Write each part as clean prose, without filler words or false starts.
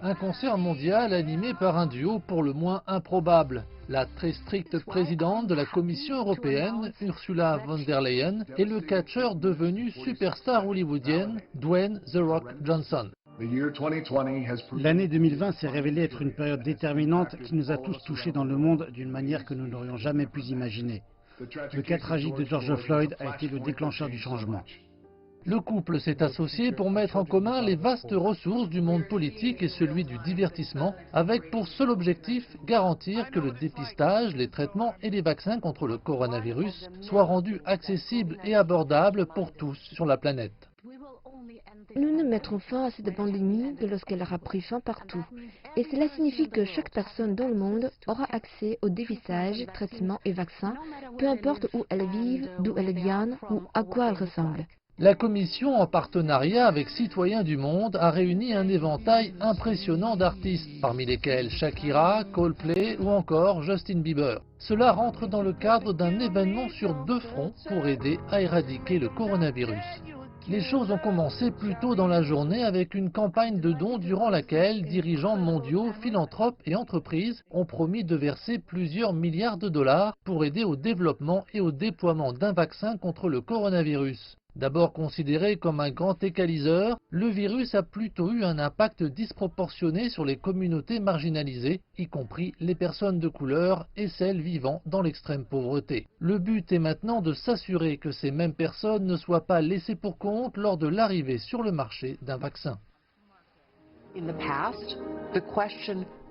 Un concert mondial animé par un duo pour le moins improbable. La très stricte présidente de la Commission européenne, Ursula von der Leyen, et le catcheur devenu superstar hollywoodienne, Dwayne The Rock Johnson. L'année 2020 s'est révélée être une période déterminante qui nous a tous touchés dans le monde d'une manière que nous n'aurions jamais pu imaginer. Le cas tragique de George Floyd a été le déclencheur du changement. Le couple s'est associé pour mettre en commun les vastes ressources du monde politique et celui du divertissement, avec pour seul objectif garantir que le dépistage, les traitements et les vaccins contre le coronavirus soient rendus accessibles et abordables pour tous sur la planète. Nous ne mettrons fin à cette pandémie que lorsqu'elle aura pris fin partout. Et cela signifie que chaque personne dans le monde aura accès au dépistage, traitements et vaccins, peu importe où elle vive, d'où elle vient ou à quoi elle ressemble. La Commission, en partenariat avec Citoyens du Monde, a réuni un éventail impressionnant d'artistes, parmi lesquels Shakira, Coldplay ou encore Justin Bieber. Cela rentre dans le cadre d'un événement sur 2 fronts pour aider à éradiquer le coronavirus. Les choses ont commencé plus tôt dans la journée avec une campagne de dons durant laquelle dirigeants mondiaux, philanthropes et entreprises ont promis de verser plusieurs milliards de dollars pour aider au développement et au déploiement d'un vaccin contre le coronavirus. D'abord considéré comme un grand équaliseur, le virus a plutôt eu un impact disproportionné sur les communautés marginalisées, y compris les personnes de couleur et celles vivant dans l'extrême pauvreté. Le but est maintenant de s'assurer que ces mêmes personnes ne soient pas laissées pour compte lors de l'arrivée sur le marché d'un vaccin.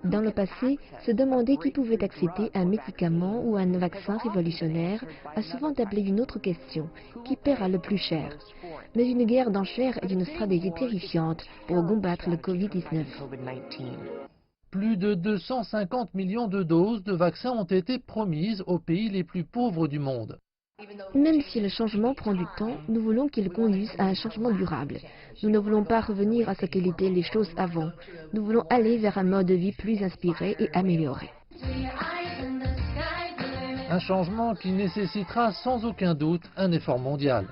Dans le passé, se demander qui pouvait accéder à un médicament ou à un vaccin révolutionnaire a souvent appelé une autre question, qui paiera le plus cher. Mais une guerre d'enchères est une stratégie terrifiante pour combattre le Covid-19. Plus de 250 millions de doses de vaccins ont été promises aux pays les plus pauvres du monde. Même si le changement prend du temps, nous voulons qu'il conduise à un changement durable. Nous ne voulons pas revenir à ce qu'elles étaient les choses avant. Nous voulons aller vers un mode de vie plus inspiré et amélioré. Un changement qui nécessitera sans aucun doute un effort mondial.